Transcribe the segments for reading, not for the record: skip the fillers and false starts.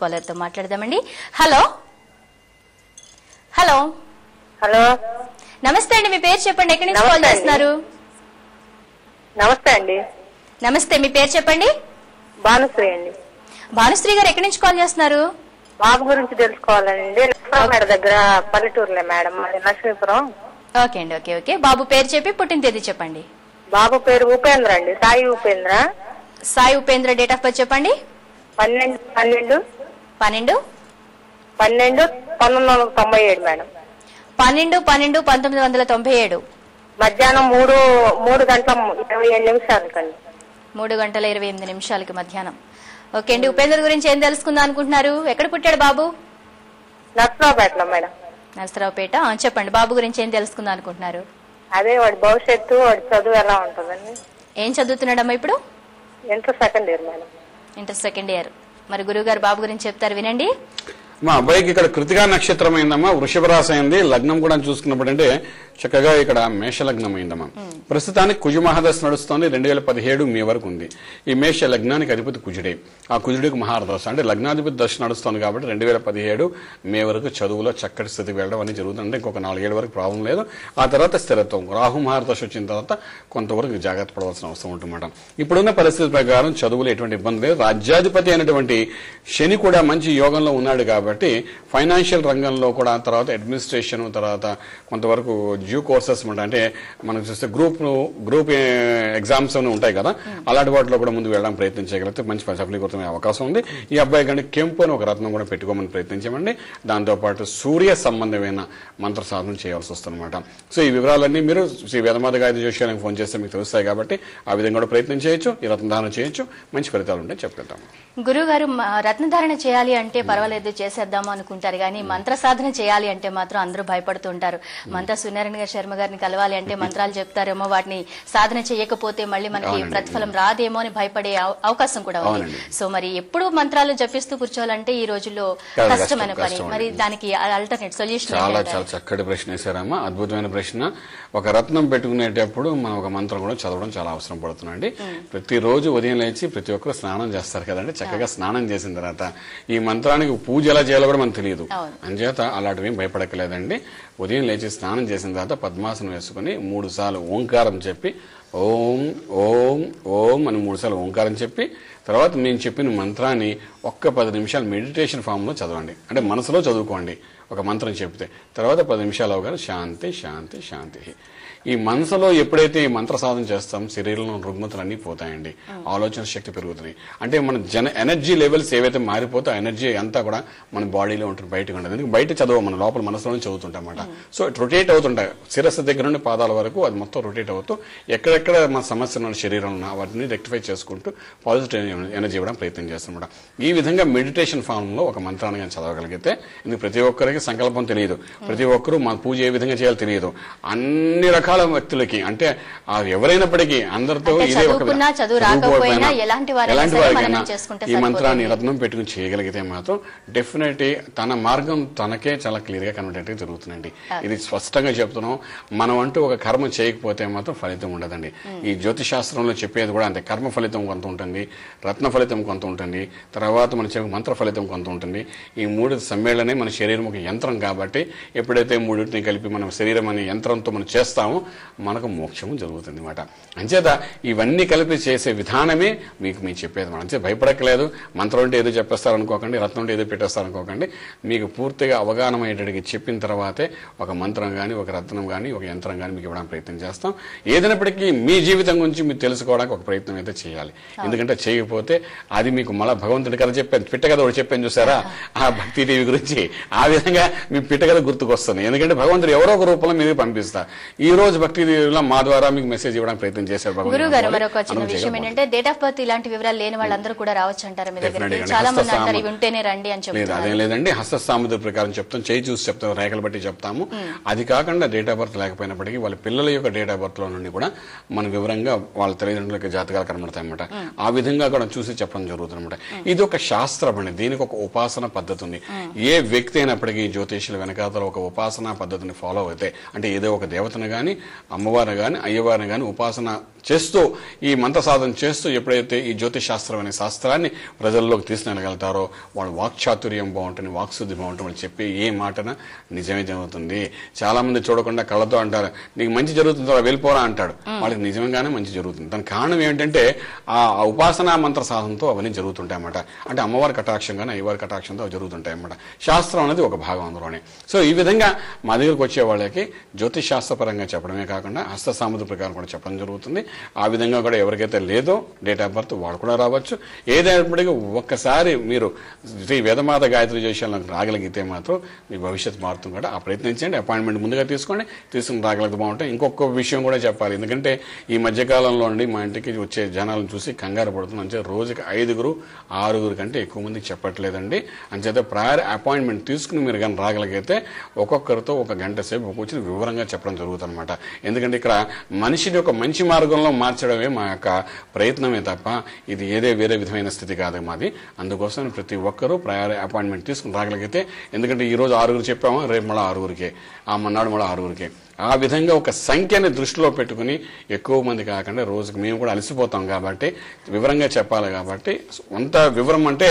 Caller తో మాట్లాడదామండి. Hello hello hello నమస్తే అండి, మీ పేరు చెప్పండి, ఎక్కడి నుంచి కాల్ చేస్తున్నారు? నమస్తే అండి. నమస్తే, మీ పేరు చెప్పండి. భానుశ్రీ అండి. భానుశ్రీ గారు ఎక్కడి నుంచి కాల్ చేస్తున్నారు? బాబు గురించి తెలుసుకోవాలండి. మేడం దగ్గర పల్లెటూరులే మేడం, అది లక్ష్మీపురం. ఓకే అండి, ఓకే ఓకే. బాబు పేరు చెప్పి పుట్టిన తేదీ చెప్పండి. బాబు పేరు ఉపేంద్ర అండి, Sai Upendra. Sai Upendra, date of birth చెప్పండి. 12/12/1997 మేడం. 12/12/1997 మధ్యాహ్నం 3:27 కండి. 3:28 మధ్యాహ్నం. ఓకే అండి, ఉపేంద్ర గురించి ఏం తెలుసుకుందాం అనుకుంటున్నారు? ఎక్కడ పుట్టాడు బాబు? నర్సరావుపేటలో మేడం. నర్సరావుపేట. చెప్పండి, బాబు గురించి ఏం తెలుసుకుందాం అనుకుంటున్నారు? అదే వాడి భవిష్యత్తు, వాడి చదువు ఎలా ఉంటుందండి? ఏం చదువుతున్నాడమ్మా ఇప్పుడు? Inter second year madam. Inter second year. మరి గురువు గారు బాబు గురించి చెప్తారు, వినండి. మా అబ్బాయికి ఇక్కడ కృతికా నక్షత్రం అయిందమ్మా, వృషభ రాశి అయింది. లగ్నం కూడా చూసుకున్నప్పుడు అంటే చక్కగా ఇక్కడ మేష లగ్నం అయిందమ్మా. ప్రస్తుతానికి కుజు మహాదశ నడుస్తోంది. 2017 మే వరకు ఉంది. ఈ మేష లగ్నానికి అధిపతి కుజుడే. ఆ కుజుడికి మహారదశ అంటే లగ్నాధిపతి దశ నడుస్తోంది కాబట్టి 2017 మే వరకు చదువులో చక్కటి స్థితికి వెళ్ళడం అనేది జరుగుతుంది. అంటే ఇంకొక 4-7 వరకు ప్రాబ్లం లేదు. ఆ తర్వాత స్థిరత్వం, రాహు మహారదశ వచ్చిన తర్వాత కొంతవరకు జాగ్రత్త పడవలసిన అవసరం ఉంటుందన్నమాట. ఇప్పుడున్న పరిస్థితి ప్రకారం చదువులో ఎటువంటి ఇబ్బంది లేదు. రాజ్యాధిపతి అయినటువంటి శని కూడా మంచి యోగంలో ఉన్నాడు కాబట్టి ఫైనాన్షియల్ రంగంలో కూడా, తర్వాత అడ్మినిస్ట్రేషన్, తర్వాత కొంతవరకు డ్యూ కోర్సెస్ అంటే మనకు చూస్తే గ్రూప్ ఎగ్జామ్స్ ఉంటాయి కదా, అలాంటి వాటిలో కూడా ముందు వెళ్ళడానికి ప్రయత్నం చేయగలిగితే మంచి సఫలీకృతమయ్యే అవకాశం ఉంది. ఈ అబ్బాయి కానీ కెంపు అని ఒక రత్నం కూడా పెట్టుకోమని ప్రయత్నించమండి. దాంతోపాటు సూర్య సంబంధమైన మంత్ర సాధన చేయాల్సి వస్తుందన్నమాట. సో ఈ వివరాలన్నీ మీరు శ్రీ వేదమాత గాయత్రి జోష్యానికి ఫోన్ చేస్తే మీకు తెలుస్తాయి కాబట్టి ఆ విధంగా కూడా ప్రయత్నం చేయొచ్చు. ఈ రత్నధారణ చేయొచ్చు, మంచి ఫలితాలు ఉంటాయి చెప్తాము. గురువు గారు, రత్నధారణ చేయాలి అంటే పర్వాలేదు చేసేద్దాము అనుకుంటారు, కానీ మంత్ర సాధన చేయాలి అంటే మాత్రం అందరూ భయపడుతూ ఉంటారు. మంత్ర సూర్యనారాయణ గారు శర్మ గారిని కలవాలి అంటే మంత్రాలు చెప్తారేమో, వాటిని సాధన చేయకపోతే మళ్ళీ మనకి ప్రతిఫలం రాదేమో అని భయపడే అవకాశం కూడా ఉంది. సో మరి ఎప్పుడు మంత్రాలు జపిస్తూ కూర్చోవాలంటే ఈ రోజుల్లో కష్టమైన పని. మరి దానికి ఆల్టర్నేట్ సొల్యూషన్? చాలా చాలా చక్కటి ప్రశ్న వేశారమ్మా, అద్భుతమైన ప్రశ్న. ఒక రత్నం పెట్టుకునేటప్పుడు మనం ఒక మంత్రం కూడా చదవడం చాలా అవసరం పడుతుందండి. ప్రతిరోజు ఉదయం లేచి ప్రతి ఒక్కరు స్నానం చేస్తారు కదండి. చక్కగా స్నానం చేసిన తర్వాత ఈ మంత్రానికి పూజ ఎలా చేయాలో కూడా మనకు తెలియదు. అంచేత అలాంటివి భయపడక్కలేదండి. ఉదయం లేచి స్నానం చేసిన తర్వాత పద్మాసనం వేసుకుని 3 సార్లు ఓంకారం చెప్పి ఓం ఓం ఓం అని 3 సార్లు ఓంకారం చెప్పి తర్వాత నేను చెప్పిన మంత్రాన్ని ఒక్క 10 నిమిషాలు మెడిటేషన్ ఫామ్లో చదవండి. అంటే మనసులో చదువుకోండి ఒక మంత్రం చెప్తే. తర్వాత 10 నిమిషాలు అవగానే శాంతి శాంతి శాంతి. ఈ మనసులో ఎప్పుడైతే ఈ మంత్ర సాధన చేస్తాం శరీరంలో రుగ్మతలు అన్నీ పోతాయండి, ఆలోచన శక్తి పెరుగుతుంది. అంటే మన ఎనర్జీ లెవెల్స్ ఏవైతే మారిపోతే ఆ ఎనర్జీ అంతా కూడా మన బాడీలో ఉంటుంది, బయటకు ఉంటుంది. ఎందుకంటే బయట చదవ మన లోపల మనసులోనే చదువుతుంటాం అన్నమాట. సో రొటేట్ అవుతుంటాయి శిరస్సు దగ్గర నుండి పాదాల వరకు, అది మొత్తం రొటేట్ అవుతూ ఎక్కడెక్కడ మన సమస్యలు ఉన్న శరీరంలో వాటిని రెక్టిఫై చేసుకుంటూ పాజిటివ్ ఎనర్జీ ఇవ్వడం ప్రయత్నం చేస్తాం. ఈ విధంగా మెడిటేషన్ ఫామ్ లో ఒక మంత్రాన్ని కానీ చదవగలిగితే, ఎందుకు ప్రతి ఒక్కరికి సంకల్పం తెలియదు, ప్రతి ఒక్కరూ మన పూజ ఏ విధంగా చేయాలో తెలియదు. అన్ని రకాల వ్యక్తులకి అంటే ఎవరైనప్పటికీ అందరితో ఇదే ఒక ఎలాంటి వారికైనా ఈ మంత్రాన్ని రత్నం పెట్టుకుని చేయగలిగితే మాత్రం డెఫినెట్లీ తన మార్గం తనకే చాలా క్లియర్ గా కనబడేట్టుగా జరుగుతుందండి. ఇది స్పష్టంగా చెప్తున్నాం. మనం అంటూ ఒక కర్మ చేయకపోతే మాత్రం ఫలితం ఉండదండి. ఈ జ్యోతిష్ శాస్త్రంలో చెప్పేది కూడా అంతే. కర్మ ఫలితం కొంత ఉంటుంది, రత్న ఫలితం కొంత ఉంటుంది, తర్వాత మన మంత్ర ఫలితం కొంత ఉంటుంది. ఈ 3 సమ్మేళనే మన శరీరం ఒక యంత్రం కాబట్టి ఎప్పుడైతే 3టిని కలిపి మనం శరీరం అనే యంత్రంతో మనం చేస్తామో మనకు మోక్షము జరుగుతుంది అన్నమాట. అంచేత ఇవన్నీ కలిపి చేసే విధానమే మీకు చెప్పేది. మనం అంతే భయపడక్కలేదు. మంత్రం అంటే ఏదో చెప్పేస్తారనుకోకండి, రత్నం అంటే ఏదో పెట్టేస్తారనుకోకండి. మీకు పూర్తిగా అవగాహన అయ్యేటికి చెప్పిన తర్వాతే ఒక మంత్రం కానీ, ఒక రత్నం కానీ, ఒక యంత్రం కానీ మీకు ఇవ్వడానికి ప్రయత్నం చేస్తాం. ఏదైనప్పటికీ మీ జీవితం గురించి మీరు తెలుసుకోవడానికి ఒక ప్రయత్నం అయితే చేయాలి. ఎందుకంటే చేయకపోతే అది మీకు మళ్ళీ భగవంతుడి కథ చెప్పాను, పిట్టకథ ఒకటి చెప్పాను చూసారా, ఆ భక్తిదేవి గురించి ఆ విధంగా మీ పిట్టకథ గుర్తుకొస్తుంది. ఎందుకంటే భగవంతుడు ఎవరో ఒక రూపంలో మీరు పంపిస్తా. ఈ రోజు భక్తిదేవిలో మా ద్వారా మీకు మెసేజ్ ఇవ్వడానికి ప్రయత్నం చేశారు. గురువు గారు, మరొక చిన్న విషయం ఏంటంటే డేట్ ఆఫ్ బర్త్ ఇలాంటి వివరాలు లేని వాళ్ళందరూ కూడా రావచ్చు అంటారు మీ దగ్గర? చాలా మంది అంటారు ఇవి ఉంటేనే రండి అని చెప్తారు. అదేం లేదండి, హస్త సాముద్ర ప్రకారం చెప్తాం, చేయి చూసి చెప్తాం, రేఖలు బట్టి చెప్తాము. అది కాకుండా డేట్ ఆఫ్ బర్త్ లేకపోయినప్పటికీ వాళ్ళ పిల్లల యొక్క డేట్ ఆఫ్ బర్త్ లో నుండి కూడా మన వివరంగా వాళ్ళ తల్లిదండ్రుల యొక్క జాతకాలు కనబడతాయి అన్నమాట. ఆ విధంగా కూడా చూసి చెప్పడం జరుగుతుంది అనమాట. ఇది ఒక శాస్త్రం అండి, దీనికి ఒక ఉపాసన పద్ధతి ఉంది. ఏ వ్యక్తి అయినప్పటికీ జ్యోతిష్యుల వెనకాతల ఒక ఉపాసనా పద్ధతిని ఫాలో అయితే, అంటే ఏదో ఒక దేవతను గాని అమ్మవారిని గాని అయ్యవారిని గాని ఉపాసన చేస్తూ ఈ మంత్ర సాధన చేస్తూ ఎప్పుడైతే ఈ జ్యోతిష్ శాస్త్రం అనే శాస్త్రాన్ని ప్రజల్లోకి తీసుకెళ్ళగలుగుతారో వాళ్ళ వాక్చాతుర్యం బాగుంటుంది, వాక్శుద్ధి బాగుంటుంది. వాళ్ళు చెప్పే ఏ మాటన నిజమే జరుగుతుంది. చాలా మంది చూడకుండా కళ్ళతో అంటారు నీకు మంచి జరుగుతుందో వెళ్ళిపోరా అంటాడు, వాళ్ళకి నిజంగానే మంచి జరుగుతుంది. దానికి కారణం ఏంటంటే ఆ ఉపాసనా మంత్ర సాధనతో అవన్నీ జరుగుతుంటాయి అన్నమాట. అంటే అమ్మవారి కటాక్షం కానీ అయ్యవారి కటాక్షంతో అవి జరుగుతుంటాయి అన్నమాట. శాస్త్రం అనేది ఒక భాగం అందులోనే. సో ఈ విధంగా మా దగ్గరకు వచ్చే వాళ్ళకి జ్యోతిష్ శాస్త్రపరంగా చెప్పడమే కాకుండా హస్త సాముద్ర ప్రకారం కూడా చెప్పడం జరుగుతుంది. ఆ విధంగా కూడా ఎవరికైతే లేదో డేట్ ఆఫ్ బర్త్ వాళ్ళు కూడా రావచ్చు. ఏదైనప్పటికీ ఒక్కసారి మీరు శ్రీ వేదమాత గాయత్రి జ్యోతిష్యాలకు రాగలిగితే మాత్రం మీ భవిష్యత్తు మారుతుంది కూడా. ఆ ప్రయత్నించండి, అపాయింట్మెంట్ ముందుగా తీసుకుని రాగలిగితే బాగుంటాయి. ఇంకొక విషయం కూడా చెప్పాలి, ఎందుకంటే ఈ మధ్యకాలంలో అండి మా ఇంటికి వచ్చే జనాలను చూసి కంగారు పడుతున్నాం. అంటే రోజుకి 5 6 కంటే ఎక్కువ మందికి చెప్పట్లేదండి. అంచేత ప్రయర్ అపాయింట్మెంట్ తీసుకుని మీరు కానీ రాగలిగితే ఒక్కొక్కరితో 1 గంట సేపు కూర్చొని వివరంగా చెప్పడం జరుగుతుంది అనమాట. ఎందుకంటే ఇక్కడ మనిషిని ఒక మంచి మార్గంలో మార్చడమే మా యొక్క ప్రయత్నమే తప్ప ఇది వేరే విధమైన స్థితి కాదు మాది. అందుకోసం ప్రతి ఒక్కరూ ప్రయర్ అపాయింట్మెంట్ తీసుకుని రాగలిగితే, ఎందుకంటే ఈ రోజు 6 చెప్పామా, రేపు మళ్ళీ 6కే, ఆ మన్నాడు మళ్ళీ 6కే, ఆ విధంగా ఒక సంఖ్యని దృష్టిలో పెట్టుకుని ఎక్కువ మంది కాకుండా రోజుకి మేము కూడా అలసిపోతాం కాబట్టి వివరంగా చెప్పాలి. కాబట్టి అంత వివరం అంటే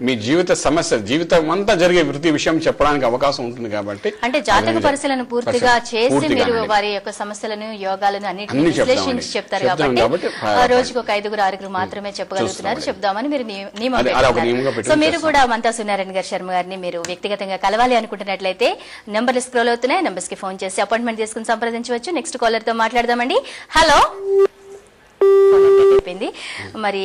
మీ జీవిత సమస్య జీవితం అంతా జరిగే ప్రతి విషయం చెప్పడానికి అవకాశం ఉంటుంది. కాబట్టి అంటే జాతక పరిశీలన పూర్తిగా చేసి మీరు వారి యొక్క సమస్యలను యోగాలను అన్నింటినీ విశ్లేషించి చెప్తారు కాబట్టి రోజుకి ఒక 5 6 మాత్రమే చెప్పగలుగుతున్నారు. చెప్దామని మీరు నియమం పెట్టుకున్నారు. సో మీరు కూడా మంతా సూర్యనారాయణ గారు శర్మ గారిని మీరు వ్యక్తిగతంగా కలవాలి అనుకుంటున్నట్లయితే నెంబర్లు స్క్రోల్ అవుతున్నాయి, నెంబర్స్ కి ఫోన్ చేసి అపాయింట్మెంట్ సంప్రదించవచ్చు. నెక్స్ట్ కాలర్ తో మాట్లాడదామండి. హలో, అయిపోయింది. మరి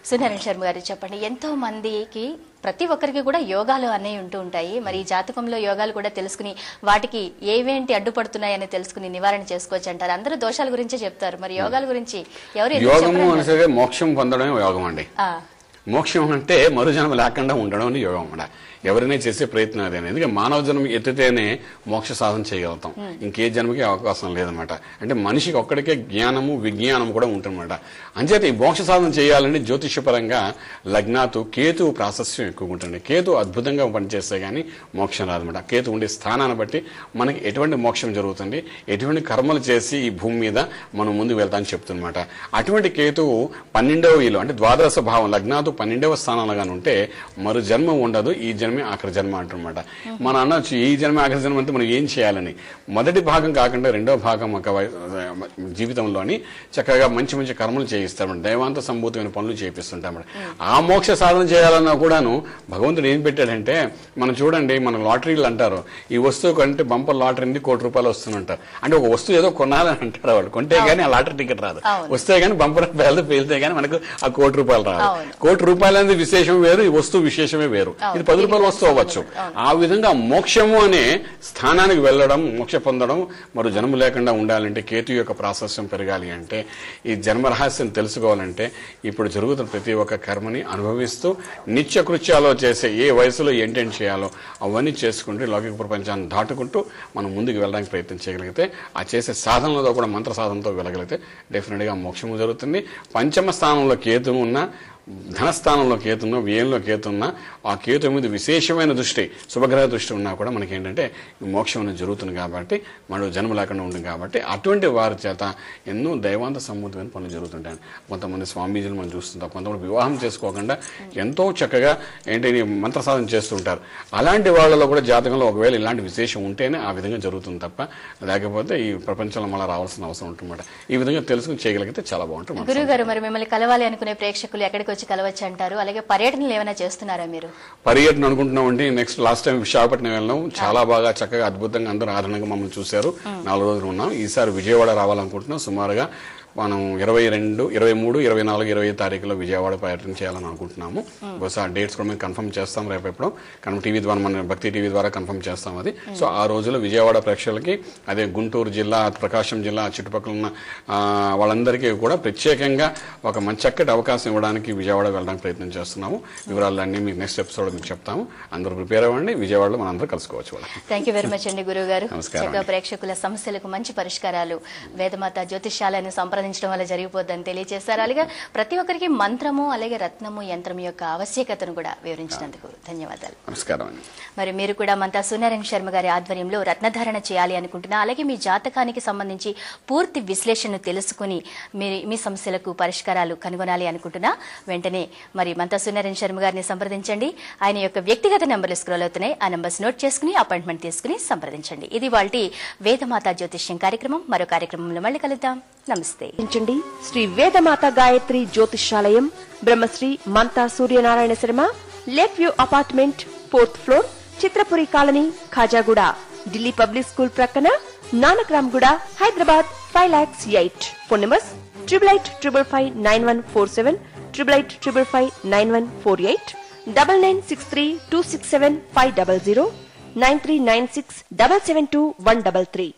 సూర్యనారాయణ శర్మ గారు చెప్పండి, ఎంతో మందికి ప్రతి ఒక్కరికి కూడా యోగాలు అనేవి ఉంటూ ఉంటాయి. మరి ఈ జాతకంలో యోగాలు కూడా తెలుసుకుని వాటికి ఏవేంటి అడ్డుపడుతున్నాయని తెలుసుకుని నివారణ చేసుకోవచ్చు అంటారు. అందరూ దోషాల గురించే చెప్తారు, మరి యోగాల గురించి ఎవరు? యోగము అంటే మోక్షం పొందడమే యోగం అండి. మోక్షం అంటే మరుజన్మ లేకుండా ఉండడం అని యోగం అన్నమాట. ఎవరైనా చేసే ప్రయత్నం అదే. ఎందుకంటే మానవ జన్మ ఎత్తితేనే మోక్ష సాధన చేయగలుగుతాం, ఇంకే జన్మకి అవకాశం లేదనమాట. అంటే మనిషికి ఒక్కడికే జ్ఞానము విజ్ఞానం కూడా ఉంటుందన్నమాట. అంచేత ఈ మోక్ష సాధన చేయాలంటే జ్యోతిష్యపరంగా లగ్నాతు కేతువు ప్రాశస్యం ఎక్కువ ఉంటుంది. కేతు అద్భుతంగా పనిచేస్తే గానీ మోక్షం రాదన్నమాట. కేతు ఉండే స్థానాన్ని బట్టి మనకి ఎటువంటి మోక్షం జరుగుతుంది, ఎటువంటి కర్మలు చేసి ఈ భూమి మీద మనం ముందుకు వెళ్తామని చెప్తున్నమాట. అటువంటి కేతువు 12వ ఇల్లు అంటే ద్వాదశ భావం లగ్నాతు 12వ స్థానంలో గాని ఉంటే మరు జన్మ ఉండదు, ఈ జన్మే ఆఖరి జన్మ అంటున్నమాట. మనం అనొచ్చు ఈ జన్మ ఆఖరి జన్మ అంటే మనం ఏం చేయాలని. మొదటి భాగం కాకుండా 2వ భాగం ఒక జీవితంలోని చక్కగా మంచి మంచి కర్మలు చేయిస్తాడు, దైవాంత సంభూతమైన పనులు చేపిస్తుంటాడు. ఆ మోక్ష సాధన చేయాలన్నా కూడాను భగవంతుడు ఏం పెట్టాడంటే, మనం చూడండి మన లాటరీలు అంటారు, ఈ వస్తువు కంటే బంపర్ లాటరీ ₹1 కోటి వస్తుందంటారు. అంటే ఒక వస్తువు ఏదో కొనాలని అంటారు వాళ్ళు, కొంటే గానీ ఆ లాటరీ టికెట్ రాదు, వస్తే గానీ బంపర్ పేలితే గానీ మనకు ఆ ₹1 కోటి రాదు. ₹1 కోటి అనేది విశేషం వేరు, ఈ వస్తువు విశేషమే వేరు. ఇది ₹10 వస్తువు అవ్వచ్చు. ఆ విధంగా మోక్షము అనే స్థానానికి వెళ్ళడం, మోక్ష పొందడం, మరో జన్మ లేకుండా ఉండాలంటే, కేతు యొక్క ప్రాశస్యం పెరగాలి అంటే, ఈ జన్మ రహస్యం తెలుసుకోవాలంటే ఇప్పుడు జరుగుతున్న ప్రతి ఒక్క కర్మని అనుభవిస్తూ నిత్య కృత్యాలు చేసే ఏ వయసులో ఏంటేం చేయాలో అవన్నీ చేసుకుంటూ లౌకిక ప్రపంచాన్ని దాటుకుంటూ మనం ముందుకు వెళ్ళడానికి ప్రయత్నం చేయగలిగితే, ఆ చేసే సాధనలతో కూడా మంత్ర సాధనతో వెళ్ళగలిగితే డెఫినెట్ గా మోక్షము జరుగుతుంది. పంచమ స్థానంలో కేతు ఉన్న, ధనస్థానంలో కేతున్నా, వ్యయంలో కేతున్నా, ఆ కేతు మీద విశేషమైన దృష్టి, శుభగ్రహ దృష్టి ఉన్నా కూడా మనకి ఏంటంటే మోక్షం అనేది జరుగుతుంది. కాబట్టి మనం జన్మ లేకుండా ఉంటుంది. కాబట్టి అటువంటి వారి చేత ఎన్నో దైవాంత సంబంధమైన పనులు జరుగుతుంటాయి. కొంతమంది స్వామీజీలు మనం చూస్తుంటాం, కొంతమంది వివాహం చేసుకోకుండా ఎంతో చక్కగా ఏంటి మంత్ర సాధన చేస్తుంటారు. అలాంటి వాళ్ళలో కూడా జాతకంలో ఒకవేళ ఇలాంటి విశేషం ఉంటేనే ఆ విధంగా జరుగుతుంది తప్ప లేకపోతే ఈ ప్రపంచంలో మళ్ళీ రావాల్సిన అవసరం ఉంటుందన్నమాట. ఈ విధంగా తెలుసుకుని చేయగలిగితే చాలా బాగుంటుంది. గురువు గారు, మరి మిమ్మల్ని కలవాలి అనుకునే ప్రేక్షకులు ఎక్కడికి వచ్చి కలవచ్చు అంటారు? అలాగే పర్యటనలు ఏమైనా చేస్తున్నారా మీరు? పర్యటన అనుకుంటున్నామండి. లాస్ట్ టైం విశాఖపట్నం వెళ్ళాం, చాలా బాగా చక్కగా అద్భుతంగా అందరూ ఆదరణగా మమ్మల్ని చూశారు. 4 రోజులు ఉన్నాం. ఈసారి విజయవాడ రావాలనుకుంటున్నాం. సుమారుగా మనం 22, 23, 24, 25 తారీఖులో విజయవాడ పర్యటన చేయాలని అనుకుంటున్నాము. బహుశా డేట్స్ కూడా మేము కన్ఫర్మ్ చేస్తాం రేపు ఎప్పుడో, కానీ టీవీ ద్వారా మన భక్తి టీవీ ద్వారా కన్ఫర్మ్ చేస్తాం అది. సో ఆ రోజుల్లో విజయవాడ ప్రేక్షకులకి, అదే గుంటూరు జిల్లా, ప్రకాశం జిల్లా చుట్టుపక్కల ఉన్న వాళ్ళందరికీ కూడా ప్రత్యేకంగా ఒక మంచి చక్కటి అవకాశం ఇవ్వడానికి విజయవాడ వెళ్ళడానికి ప్రయత్నం చేస్తున్నాము. వివరాలన్నీ మీకు నెక్స్ట్ ఎపిసోడ్ మీకు చెప్తాము. అందరూ ప్రిపేర్ అవ్వండి. విజయవాడలో మనం అందరూ కలుసుకోవచ్చు. థ్యాంక్ యూ వెరీ మచ్ అండి గురువు గారు. చక్కగా ప్రేక్షకుల సమస్యలకు మంచి పరిష్కారాలు వేదమాత జ్యోతిష్యాలను సంప్రదించడం వల్ల జరిగిపోద్దని తెలియజేశారు. అలాగే ప్రతి ఒక్కరికి మంత్రము అలాగే రత్నము యంత్రం యొక్క ఆవశ్యకతను కూడా వివరించినందుకు ధన్యవాదాలు. నమస్కారం అండి. మరి మీరు కూడా మంతా సూర్యనారాయణ శర్మ గారి ఆధ్వర్యంలో రత్నధారణ చేయాలి అనుకుంటున్నా, అలాగే మీ జాతకానికి సంబంధించి పూర్తి విశ్లేషణను తెలుసుకుని మీ సమస్యలకు పరిష్కారాలు కనుగొనాలి అనుకుంటున్నా వెంటనే మరి మంతా సూర్యనారాయణ శర్మ గారిని సంప్రదించండి. ఆయన యొక్క వ్యక్తిగత నెంబర్లు స్క్రోల్ అవుతున్నాయి. ఆ నెంబర్స్ నోట్ చేసుకుని అపాయింట్మెంట్ తీసుకుని సంప్రదించండి. ఇది వాల్టి వేదమాత జ్యోతిష్యం కార్యక్రమం. మరో కార్యక్రమంలో మళ్ళీ కలుద్దాం. నమస్తే. Shri Vedamata Gayatri Jyotishyalayam, Brahmashri Mantha Suryanarayana Sharma, lake view apartment, 4th floor, Chitrapuri colony, Khajaguda, Delhi public school ప్రక్కన, నానక్రామ్గూడ, హైదరాబాద్ 5,08,000. Phone numbers 8855559147, 8855559148, 9963267500, 9396772133.